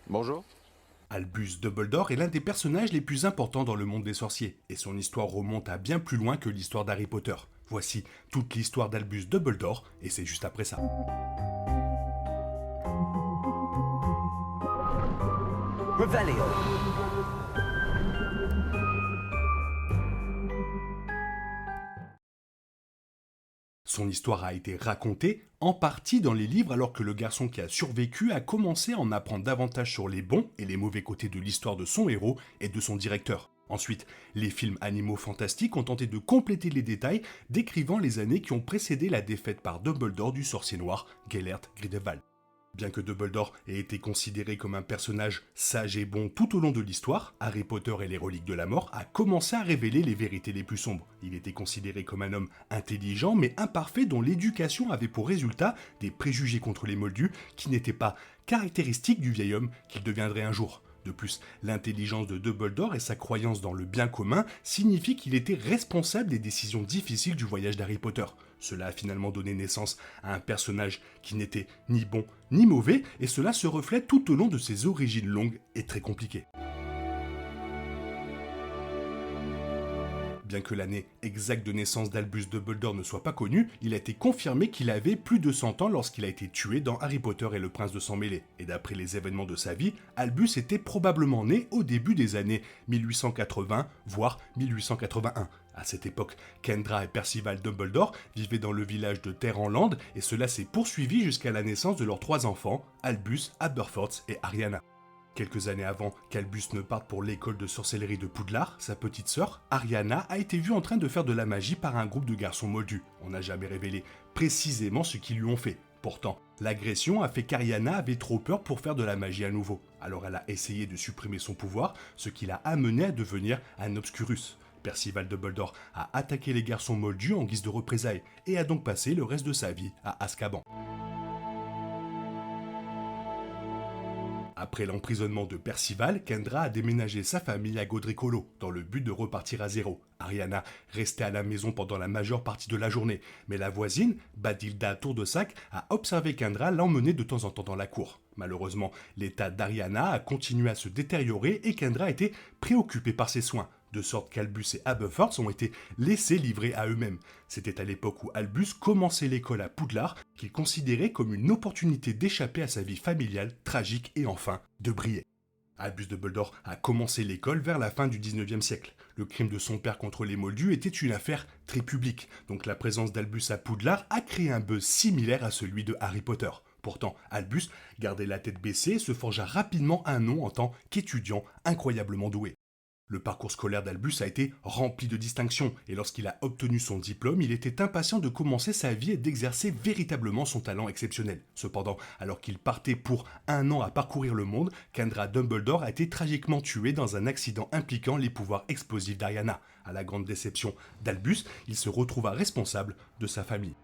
Bonjour. Albus Dumbledore est l'un des personnages les plus importants dans le monde des sorciers, et son histoire remonte à bien plus loin que l'histoire d'Harry Potter. Voici toute l'histoire d'Albus Dumbledore, et c'est juste après ça. Revelio. Son histoire a été racontée en partie dans les livres alors que le garçon qui a survécu a commencé à en apprendre davantage sur les bons et les mauvais côtés de l'histoire de son héros et de son directeur. Ensuite, les films Animaux Fantastiques ont tenté de compléter les détails, décrivant les années qui ont précédé la défaite par Dumbledore du sorcier noir, Gellert Grindelwald. Bien que Dumbledore ait été considéré comme un personnage sage et bon tout au long de l'histoire, Harry Potter et les reliques de la mort a commencé à révéler les vérités les plus sombres. Il était considéré comme un homme intelligent mais imparfait dont l'éducation avait pour résultat des préjugés contre les moldus qui n'étaient pas caractéristiques du vieil homme qu'il deviendrait un jour. De plus, l'intelligence de Dumbledore et sa croyance dans le bien commun signifient qu'il était responsable des décisions difficiles du voyage d'Harry Potter. Cela a finalement donné naissance à un personnage qui n'était ni bon ni mauvais, et cela se reflète tout au long de ses origines longues et très compliquées. Bien que l'année exacte de naissance d'Albus Dumbledore ne soit pas connue, il a été confirmé qu'il avait plus de 100 ans lorsqu'il a été tué dans Harry Potter et le Prince de Sang Mêlé. Et d'après les événements de sa vie, Albus était probablement né au début des années 1880, voire 1881. À cette époque, Kendra et Percival Dumbledore vivaient dans le village de Terre-en-Land et cela s'est poursuivi jusqu'à la naissance de leurs trois enfants, Albus, Aberforth et Ariana. Quelques années avant qu'Albus ne parte pour l'école de sorcellerie de Poudlard, sa petite sœur, Ariana, a été vue en train de faire de la magie par un groupe de garçons moldus. On n'a jamais révélé précisément ce qu'ils lui ont fait. Pourtant, l'agression a fait qu'Ariana avait trop peur pour faire de la magie à nouveau. Alors elle a essayé de supprimer son pouvoir, ce qui l'a amené à devenir un Obscurus. Percival Dumbledore a attaqué les garçons moldus en guise de représailles et a donc passé le reste de sa vie à Azkaban. Après l'emprisonnement de Percival, Kendra a déménagé sa famille à Godric Hollow, dans le but de repartir à zéro. Ariana restait à la maison pendant la majeure partie de la journée, mais la voisine, Badilda Tourdesac, a observé Kendra l'emmener de temps en temps dans la cour. Malheureusement, l'état d'Ariana a continué à se détériorer et Kendra était préoccupée par ses soins, de sorte qu'Albus et Aberforth ont été laissés livrés à eux-mêmes. C'était à l'époque où Albus commençait l'école à Poudlard, qu'il considérait comme une opportunité d'échapper à sa vie familiale tragique et enfin de briller. Albus Dumbledore a commencé l'école vers la fin du 19e siècle. Le crime de son père contre les Moldus était une affaire très publique, donc la présence d'Albus à Poudlard a créé un buzz similaire à celui de Harry Potter. Pourtant, Albus gardait la tête baissée et se forgea rapidement un nom en tant qu'étudiant incroyablement doué. Le parcours scolaire d'Albus a été rempli de distinctions, et lorsqu'il a obtenu son diplôme, il était impatient de commencer sa vie et d'exercer véritablement son talent exceptionnel. Cependant, alors qu'il partait pour un an à parcourir le monde, Kendra Dumbledore a été tragiquement tué dans un accident impliquant les pouvoirs explosifs d'Ariana. À la grande déception d'Albus, il se retrouva responsable de sa famille.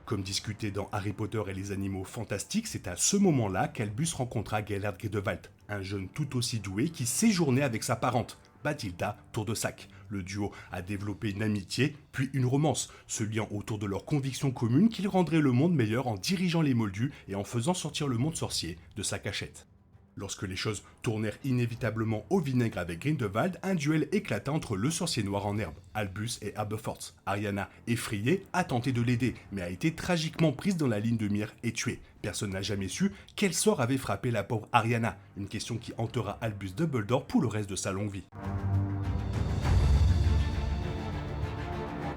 Comme discuté dans Harry Potter et les animaux fantastiques, c'est à ce moment-là qu'Albus rencontra Gellert Grindelwald, un jeune tout aussi doué qui séjournait avec sa parente, Badilda Tourdesac. Le duo a développé une amitié, puis une romance, se liant autour de leurs convictions communes qu'ils rendraient le monde meilleur en dirigeant les moldus et en faisant sortir le monde sorcier de sa cachette. Lorsque les choses tournèrent inévitablement au vinaigre avec Grindelwald, un duel éclata entre le sorcier noir en herbe, Albus et Aberforth. Ariana, effrayée, a tenté de l'aider, mais a été tragiquement prise dans la ligne de mire et tuée. Personne n'a jamais su quel sort avait frappé la pauvre Ariana, une question qui hantera Albus Dumbledore pour le reste de sa longue vie.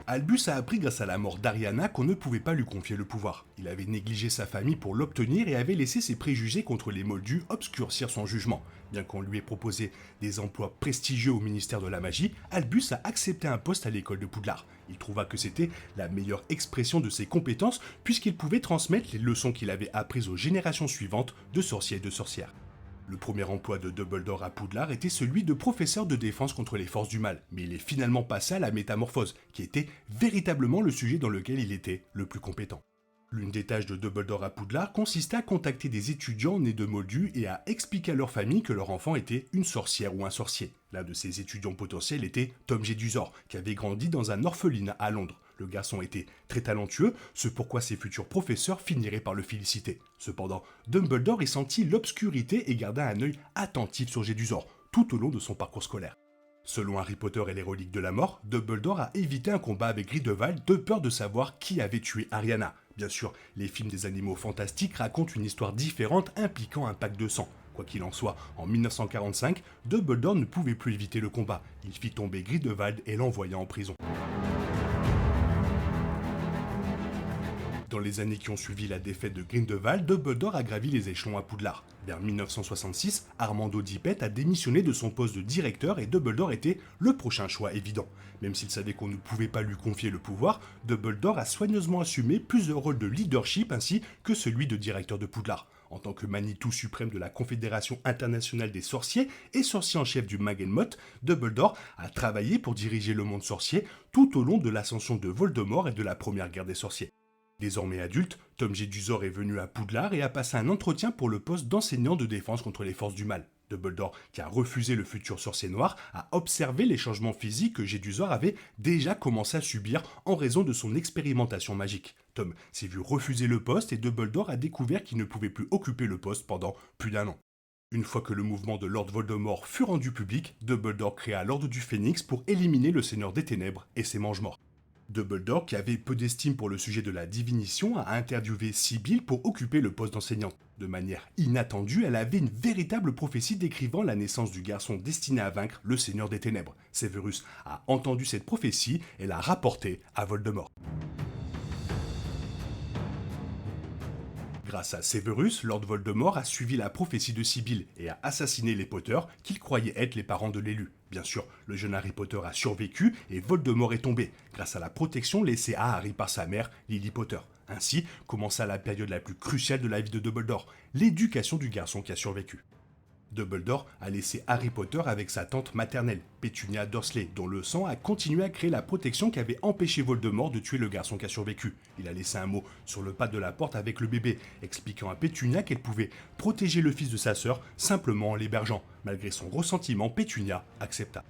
Albus a appris grâce à la mort d'Ariana qu'on ne pouvait pas lui confier le pouvoir. Il avait négligé sa famille pour l'obtenir et avait laissé ses préjugés contre les moldus obscurcir son jugement. Bien qu'on lui ait proposé des emplois prestigieux au ministère de la magie, Albus a accepté un poste à l'école de Poudlard. Il trouva que c'était la meilleure expression de ses compétences puisqu'il pouvait transmettre les leçons qu'il avait apprises aux générations suivantes de sorciers et de sorcières. Le premier emploi de Dumbledore à Poudlard était celui de professeur de défense contre les forces du mal, mais il est finalement passé à la métamorphose, qui était véritablement le sujet dans lequel il était le plus compétent. L'une des tâches de Dumbledore à Poudlard consistait à contacter des étudiants nés de moldus et à expliquer à leur famille que leur enfant était une sorcière ou un sorcier. L'un de ces étudiants potentiels était Tom Jedusor, qui avait grandi dans un orphelinat à Londres. Le garçon était très talentueux, ce pourquoi ses futurs professeurs finiraient par le féliciter. Cependant, Dumbledore y sentit l'obscurité et garda un œil attentif sur Jedusor, tout au long de son parcours scolaire. Selon Harry Potter et les reliques de la mort, Dumbledore a évité un combat avec Grindelwald de peur de savoir qui avait tué Ariana. Bien sûr, les films des animaux fantastiques racontent une histoire différente impliquant un pacte de sang. Quoi qu'il en soit, en 1945, Dumbledore ne pouvait plus éviter le combat. Il fit tomber Grindelwald et l'envoya en prison. Dans les années qui ont suivi la défaite de Grindelwald, Dumbledore a gravi les échelons à Poudlard. Vers 1966, Armando Dippet a démissionné de son poste de directeur et Dumbledore était le prochain choix évident. Même s'il savait qu'on ne pouvait pas lui confier le pouvoir, Dumbledore a soigneusement assumé plusieurs rôles de leadership ainsi que celui de directeur de Poudlard. En tant que Manitou suprême de la Confédération internationale des sorciers et sorcier en chef du Magenmot, Dumbledore a travaillé pour diriger le monde sorcier tout au long de l'ascension de Voldemort et de la première guerre des sorciers. Désormais adulte, Tom Jedusor est venu à Poudlard et a passé un entretien pour le poste d'enseignant de défense contre les forces du mal. Dumbledore, qui a refusé le futur sorcier noir, a observé les changements physiques que Jedusor avait déjà commencé à subir en raison de son expérimentation magique. Tom s'est vu refuser le poste et Dumbledore a découvert qu'il ne pouvait plus occuper le poste pendant plus d'un an. Une fois que le mouvement de Lord Voldemort fut rendu public, Dumbledore créa l'Ordre du Phénix pour éliminer le Seigneur des Ténèbres et ses mange-morts. Dumbledore, qui avait peu d'estime pour le sujet de la divination, a interviewé Sibylle pour occuper le poste d'enseignante. De manière inattendue, elle avait une véritable prophétie décrivant la naissance du garçon destiné à vaincre le Seigneur des Ténèbres. Severus a entendu cette prophétie et l'a rapportée à Voldemort. Grâce à Severus, Lord Voldemort a suivi la prophétie de Sibylle et a assassiné les Potter qu'il croyait être les parents de l'élu. Bien sûr, le jeune Harry Potter a survécu et Voldemort est tombé, grâce à la protection laissée à Harry par sa mère, Lily Potter. Ainsi commença la période la plus cruciale de la vie de Dumbledore, l'éducation du garçon qui a survécu. Dumbledore a laissé Harry Potter avec sa tante maternelle, Pétunia Dursley, dont le sang a continué à créer la protection qui avait empêché Voldemort de tuer le garçon qui a survécu. Il a laissé un mot sur le pas de la porte avec le bébé, expliquant à Pétunia qu'elle pouvait protéger le fils de sa sœur simplement en l'hébergeant. Malgré son ressentiment, Pétunia accepta.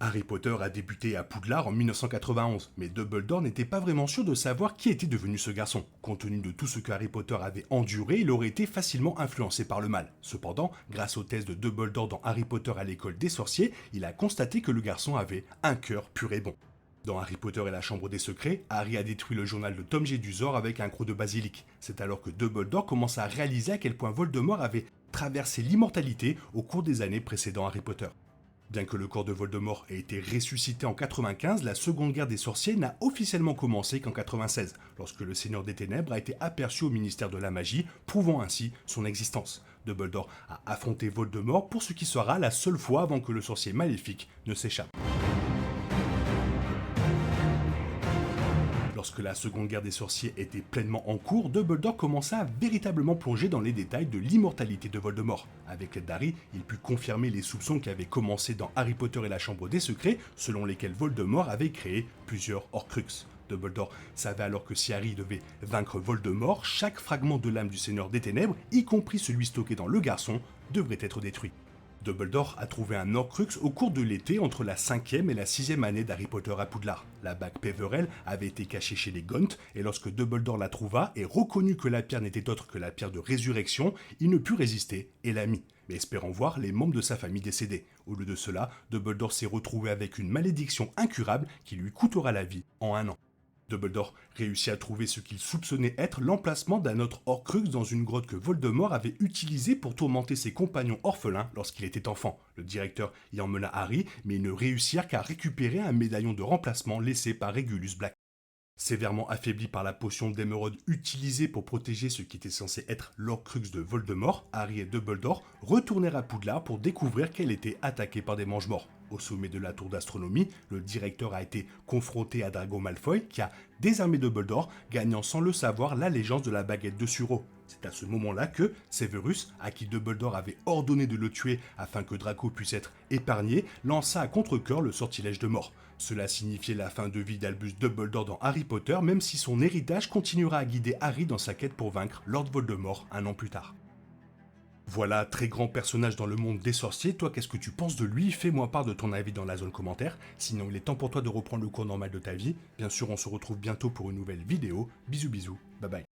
Harry Potter a débuté à Poudlard en 1991, mais Dumbledore n'était pas vraiment sûr de savoir qui était devenu ce garçon. Compte tenu de tout ce que Harry Potter avait enduré, il aurait été facilement influencé par le mal. Cependant, grâce aux thèses de Dumbledore dans Harry Potter à l'école des sorciers, il a constaté que le garçon avait un cœur pur et bon. Dans Harry Potter et la Chambre des Secrets, Harry a détruit le journal de Tom Jedusor avec un croc de basilic. C'est alors que Dumbledore commence à réaliser à quel point Voldemort avait traversé l'immortalité au cours des années précédant Harry Potter. Bien que le corps de Voldemort ait été ressuscité en 95, la seconde guerre des sorciers n'a officiellement commencé qu'en 96, lorsque le Seigneur des Ténèbres a été aperçu au ministère de la Magie, prouvant ainsi son existence. Dumbledore a affronté Voldemort pour ce qui sera la seule fois avant que le sorcier maléfique ne s'échappe. Lorsque la seconde guerre des sorciers était pleinement en cours, Dumbledore commença à véritablement plonger dans les détails de l'immortalité de Voldemort. Avec l'aide d'Harry, il put confirmer les soupçons qui avaient commencé dans Harry Potter et la Chambre des Secrets, selon lesquels Voldemort avait créé plusieurs Horcruxes. Dumbledore savait alors que si Harry devait vaincre Voldemort, chaque fragment de l'âme du Seigneur des Ténèbres, y compris celui stocké dans le garçon, devrait être détruit. Dumbledore a trouvé un Horcrux au cours de l'été entre la 5e et la 6e année d'Harry Potter à Poudlard. La bague Peverell avait été cachée chez les Gaunt et lorsque Dumbledore la trouva et reconnut que la pierre n'était autre que la pierre de résurrection, il ne put résister et la mit, mais espérant voir les membres de sa famille décédés. Au lieu de cela, Dumbledore s'est retrouvé avec une malédiction incurable qui lui coûtera la vie en un an. Dumbledore réussit à trouver ce qu'il soupçonnait être l'emplacement d'un autre Horcrux dans une grotte que Voldemort avait utilisée pour tourmenter ses compagnons orphelins lorsqu'il était enfant. Le directeur y emmena Harry, mais ils ne réussirent qu'à récupérer un médaillon de remplacement laissé par Regulus Black. Sévèrement affaibli par la potion d'émeraude utilisée pour protéger ce qui était censé être l'Horcrux de Voldemort, Harry et Dumbledore retournèrent à Poudlard pour découvrir qu'elle était attaquée par des mange-morts. Au sommet de la tour d'astronomie, le directeur a été confronté à Drago Malfoy qui a désarmé Dumbledore, gagnant sans le savoir l'allégeance de la baguette de Suro. C'est à ce moment-là que Severus, à qui Dumbledore avait ordonné de le tuer afin que Draco puisse être épargné, lança à contre-cœur le sortilège de mort. Cela signifiait la fin de vie d'Albus Dumbledore dans Harry Potter, même si son héritage continuera à guider Harry dans sa quête pour vaincre Lord Voldemort un an plus tard. Voilà, très grand personnage dans le monde des sorciers, toi qu'est-ce que tu penses de lui? Fais-moi part de ton avis dans la zone commentaire, sinon il est temps pour toi de reprendre le cours normal de ta vie. Bien sûr, on se retrouve bientôt pour une nouvelle vidéo. Bisous bisous, bye bye.